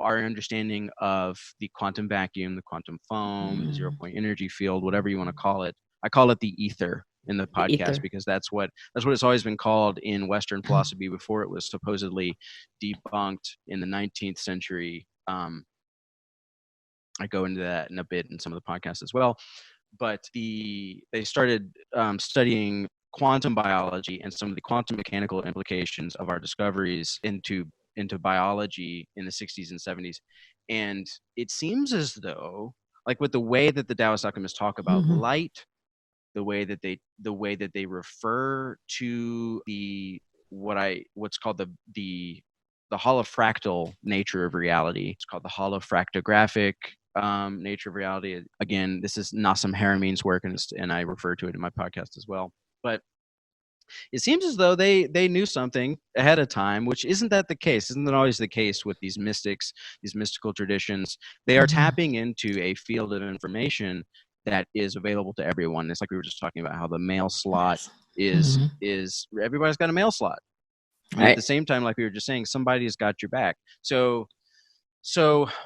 our understanding of the quantum vacuum, the quantum foam, the zero Mm, point energy field, whatever you want to call it. I call it the ether in the the podcast ether. because that's what it's always been called in Western philosophy before it was supposedly debunked in the 19th century. I go into that in a bit in some of the podcasts as well. But they started studying quantum biology and some of the quantum mechanical implications of our discoveries into biology in the 60s and 70s. And it seems as though, like, with the way that the Taoist alchemists talk about Mhm. light, the way that they refer to what's called the holofractal nature of reality. It's called the holofractographic nature of reality. Again, this is Nassim Haramein's work, and I refer to it in my podcast as well. But it seems as though they knew something ahead of time, which isn't that the case. Isn't that always the case with these mystics, these mystical traditions? They are Mhm. tapping into a field of information that is available to everyone. It's like we were just talking about how the mail slot Yes. is Mhm. is everybody's got a mail slot. And at Right. the same time, like we were just saying, somebody's got your back. So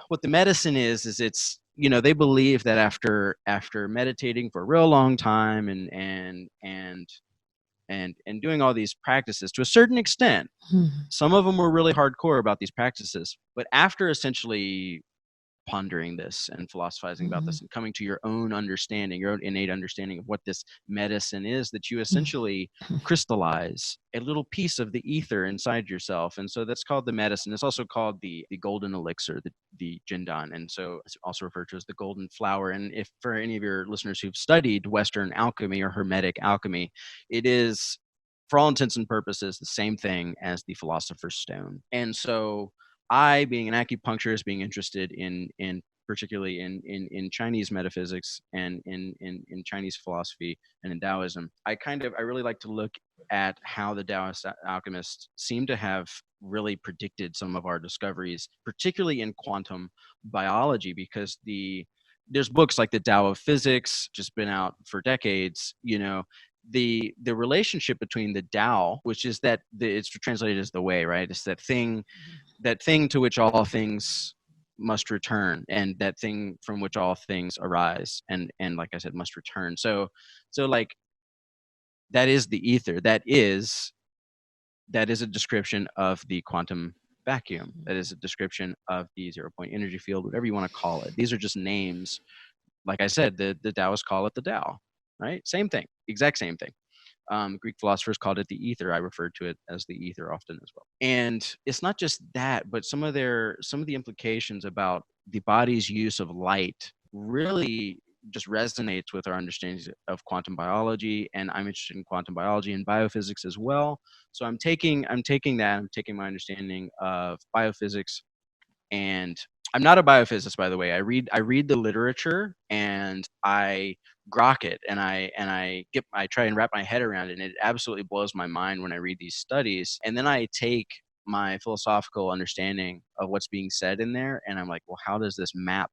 what the medicine is it's, they believe that after meditating for a real long time and doing all these practices to a certain extent, Mhm. some of them were really hardcore about these practices, but after essentially pondering this and philosophizing about Mhm. this and coming to your own understanding, your own innate understanding of what this medicine is, that you essentially crystallize a little piece of the ether inside yourself. And so that's called the medicine. It's also called the golden elixir, the jindan. And so it's also referred to as the golden flower. And if for any of your listeners who've studied Western alchemy or Hermetic alchemy, it is, for all intents and purposes, the same thing as the philosopher's stone. And so I, being an acupuncturist, being interested in particularly in Chinese metaphysics and in Chinese philosophy and in Taoism, I really like to look at how the Taoist alchemists seem to have really predicted some of our discoveries, particularly in quantum biology, because there's books like the Tao of Physics, just been out for decades. The relationship between the Tao, which is it's translated as the way, right? It's that thing to which all things must return, and that thing from which all things arise, and like I said, must return. So like, that is the ether. That is a description of the quantum vacuum. That is a description of the zero point energy field, whatever you want to call it. These are just names. Like I said, the Taoists call it the Tao, right? Same thing, exact same thing. Greek philosophers called it the ether. I refer to it as the ether often as well. And it's not just that, but some of the implications about the body's use of light really just resonates with our understanding of quantum biology. And I'm interested in quantum biology and biophysics as well. So I'm taking my understanding of biophysics, and I'm not a biophysicist, by the way. I read the literature and I grok it, and I try and wrap my head around it, and it absolutely blows my mind when I read these studies. And then I take my philosophical understanding of what's being said in there, and I'm like, well, how does this map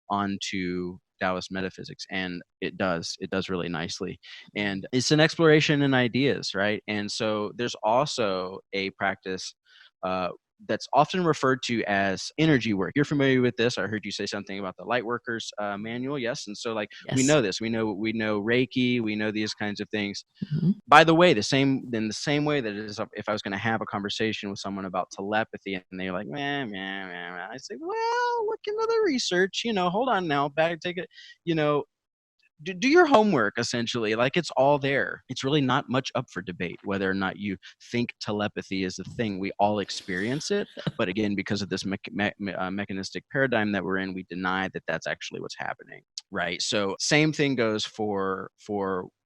onto Taoist metaphysics? And it does really nicely. And it's an exploration in ideas, right? And so there's also a practice uh, that's often referred to as energy work. You're familiar with this. I heard you say something about the light workers manual. Yes. And so, like, we Yes. know this, we know Reiki, we know these kinds of things. Mhm. By the way, in the same way that it is, if I was going to have a conversation with someone about telepathy and they're like, meh, meh, meh, meh, I say, well, look into the research, hold on now, back, take it, you know, do your homework, essentially. Like, it's all there. It's really not much up for debate whether or not you think telepathy is a thing. We all experience it. But again, because of this mechanistic paradigm that we're in, we deny that that's actually what's happening. right? So same thing goes for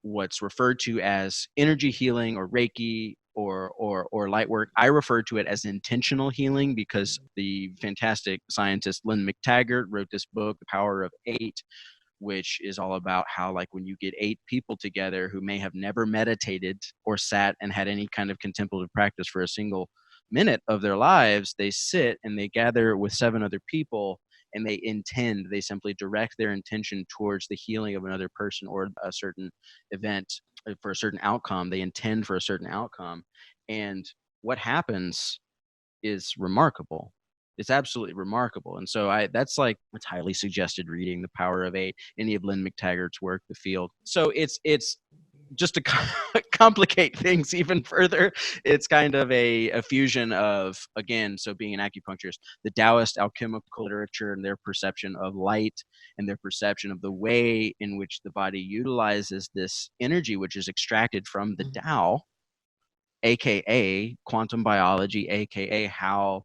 what's referred to as energy healing or Reiki or light work. I refer to it as intentional healing because the fantastic scientist Lynn McTaggart wrote this book, The Power of Eight, which is all about how, like, when you get 8 people together who may have never meditated or sat and had any kind of contemplative practice for a single minute of their lives, they sit and they gather with 7 other people and they simply direct their intention towards the healing of another person or a certain event for a certain outcome. They intend for a certain outcome. And what happens is remarkable. It's absolutely remarkable. And so that's like, it's highly suggested reading The Power of Eight, any of Lynn McTaggart's work, The Field. So it's just to complicate things even further, it's kind of a fusion of, again, so being an acupuncturist, the Taoist alchemical literature and their perception of light and their perception of the way in which the body utilizes this energy, which is extracted from the Tao, aka quantum biology, aka how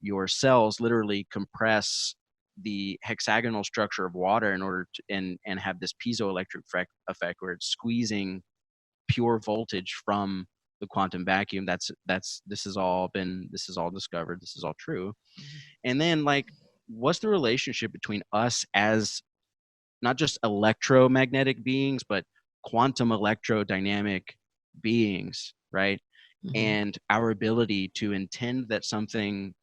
your cells literally compress the hexagonal structure of water in order to and have this piezoelectric effect where it's squeezing pure voltage from the quantum vacuum. This has all discovered, this is all true. And then, like, what's the relationship between us as not just electromagnetic beings but quantum electrodynamic beings, right? Mm-hmm. And our ability to intend that something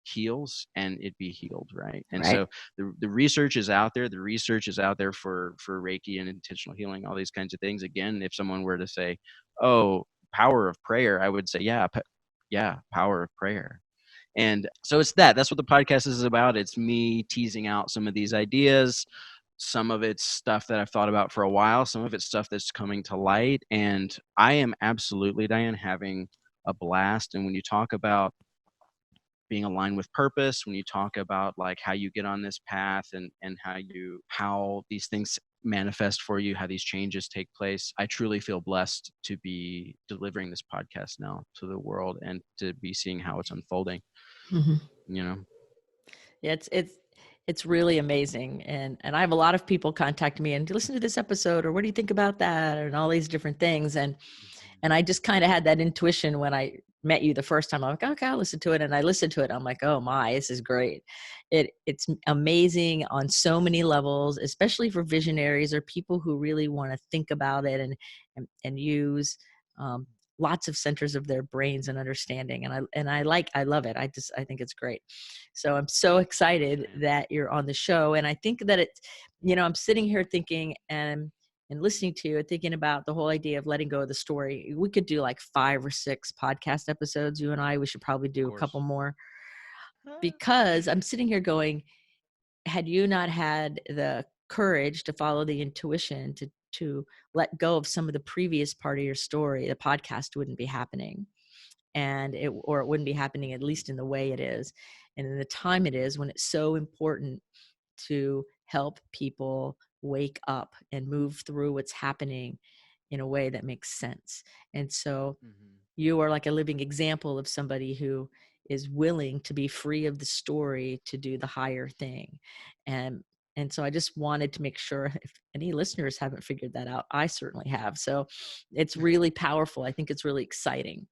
heals and it be healed, right? And Right. so the research is out there. The research is out there for Reiki and intentional healing, all these kinds of things. Again, if someone were to say, oh, power of prayer, I would say, yeah, power of prayer. And so that's what the podcast is about. It's me teasing out some of these ideas. Some of it's stuff that I've thought about for a while, some of it's stuff that's coming to light. And I am absolutely, Diane, having a blast. And when you talk about being aligned with purpose, when you talk about like how you get on this path and how these things manifest for you, how these changes take place, I truly feel blessed to be delivering this podcast now to the world and to be seeing how it's unfolding, Mm-hmm. you know. Yeah, it's really amazing, and I have a lot of people contact me and listen to this episode, or what do you think about that, and all these different things, and I just kind of had that intuition when I met you the first time. I'm like, okay, I'll listen to it, and I listened to it. I'm like, oh my, this is great. It's amazing on so many levels, especially for visionaries or people who really want to think about it and use um, lots of centers of their brains and understanding. I love it. I think it's great. So I'm so excited Diane. that you're on the show, and I think that it's, I'm sitting here thinking and listening to you, thinking about the whole idea of letting go of the story. We could do like 5 or 6 podcast episodes, you and I. We should probably Of do a couple course. more, because I'm sitting here going, had you not had the courage to follow the intuition to let go of some of the previous part of your story, the podcast wouldn't be happening. Or it wouldn't be happening, at least in the way it is and in the time it is, when it's so important to help people wake up and move through what's happening in a way that makes sense. And so Mm-hmm. you are like a living example of somebody who is willing to be free of the story to do the higher thing. And and so I just wanted to make sure, if any listeners haven't figured that out, I certainly have. So it's really powerful. I think it's really exciting.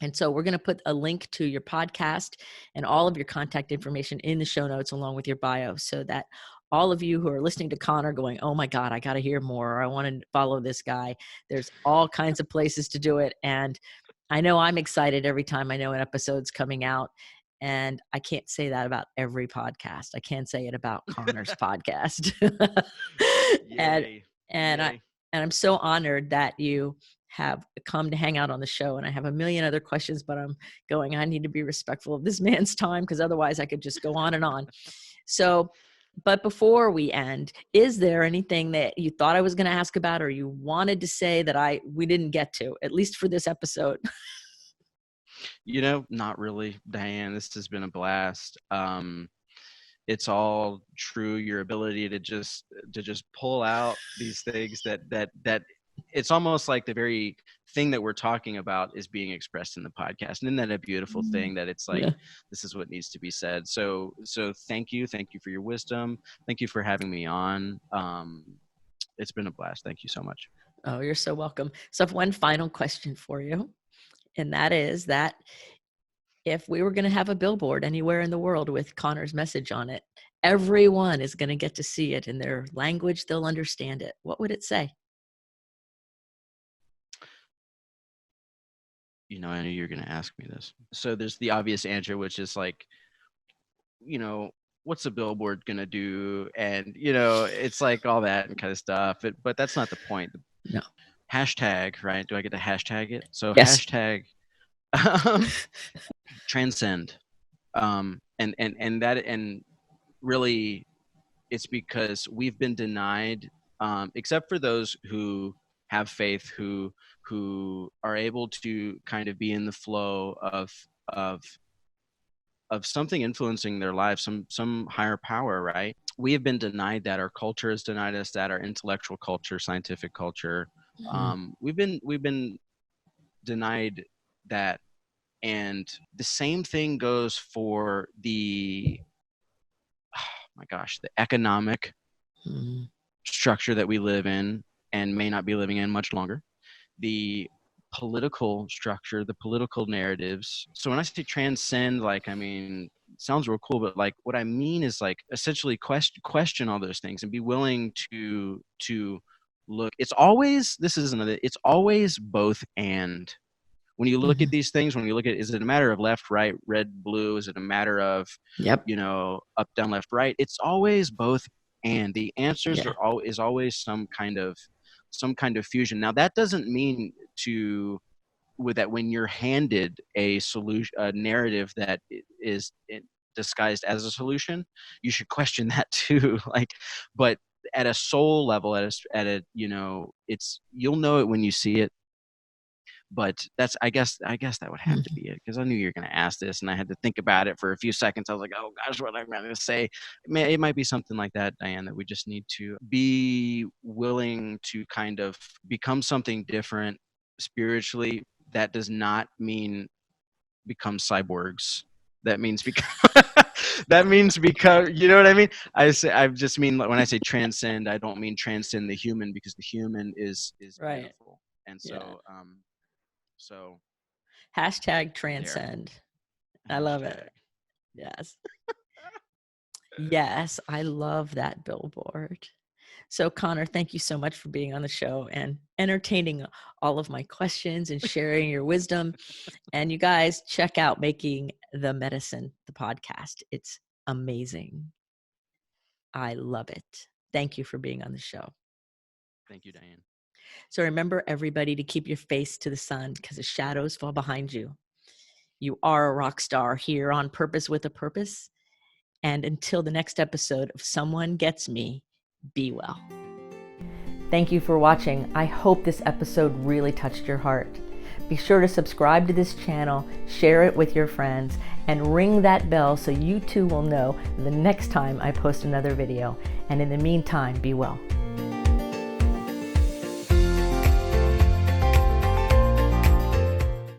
And so we're going to put a link to your podcast and all of your contact information in the show notes along with your bio, so that all of you who are listening to Conner going, oh my God, I got to hear more, or I want to follow this guy, there's all kinds of places to do it. And I know I'm excited every time I know an episode's coming out. And I can't say that about every podcast. I can't say it about Conner's podcast. and Yay. and I Yay. and I'm so honored that you have come to hang out on the show. And I have a million other questions, but I'm going, I need to be respectful of this man's time, because otherwise I could just go on and on. So, but before we end, is there anything that you thought I was going to ask about, or you wanted to say that we didn't get to, at least for this episode? Not really, Diane. This has been a blast. It's all true. Your ability to just pull out these things that it's almost like the very thing that we're talking about is being expressed in the podcast. And isn't that a beautiful thing, that it's like, Yeah. this is what needs to be said? So thank you for your wisdom. Thank you for having me on. It's been a blast. Thank you so much. Oh, you're so welcome. So I have one final question for you. And that is that if we were going to have a billboard anywhere in the world with Conner's message on it, everyone is going to get to see it in their language. They'll understand it. What would it say? You know, I knew you were going to ask me this. So there's the obvious answer, which is like, you know, what's a billboard going to do? And, you know, it's like all that and kind of stuff. But that's not the point. No. Hashtag, right? Do I get to hashtag it? So Yes. hashtag transcend. And really it's because we've been denied, except for those who have faith, who are able to kind of be in the flow of something influencing their lives, some higher power, right? We have been denied that. Our culture has denied us that. Our intellectual culture, scientific culture, we've been denied that. And the same thing goes for the, oh my gosh, the economic structure that we live in and may not be living in much longer, the political structure, the political narratives. So when I say transcend, like, I mean, it sounds real cool, but like what I mean is like essentially question all those things and be willing to look. It's always, this is another, it's always both. And when you look at these things, when you look at, is it a matter of left, right, red, blue? Is it a matter of, Yep. you know, up, down, left, right? It's always both. And the answers Yeah. is always some kind of fusion. Now that doesn't mean with that when you're handed a solution, a narrative that is disguised as a solution, you should question that too. Like, but at a soul level, at a, you know, it's, you'll know it when you see it. But that's, I guess that would have to be it, because I knew you were going to ask this and I had to think about it for a few seconds. I was like, oh gosh, what am I going to say? It might be something like that, Diane, that we just need to be willing to kind of become something different spiritually. That does not mean become cyborgs. That means that means become, you know what I mean? I just mean, when I say transcend, I don't mean transcend the human, because the human is Right. beautiful. And Yeah. so Hashtag transcend. I love it. Yes. Yes, I love that billboard. So Conner, thank you so much for being on the show and entertaining all of my questions and sharing your wisdom. And you guys, check out Making the Medicine, the podcast. It's amazing. I love it. Thank you for being on the show. Thank you, Diane. So remember, everybody, to keep your face to the sun, because the shadows fall behind you. You are a rock star here on Purpose with a Purpose. And until the next episode of Someone Gets Me, be well. Thank you for watching. I hope this episode really touched your heart. Be sure to subscribe to this channel, share it with your friends, and ring that bell so you too will know the next time I post another video. And in the meantime, be well.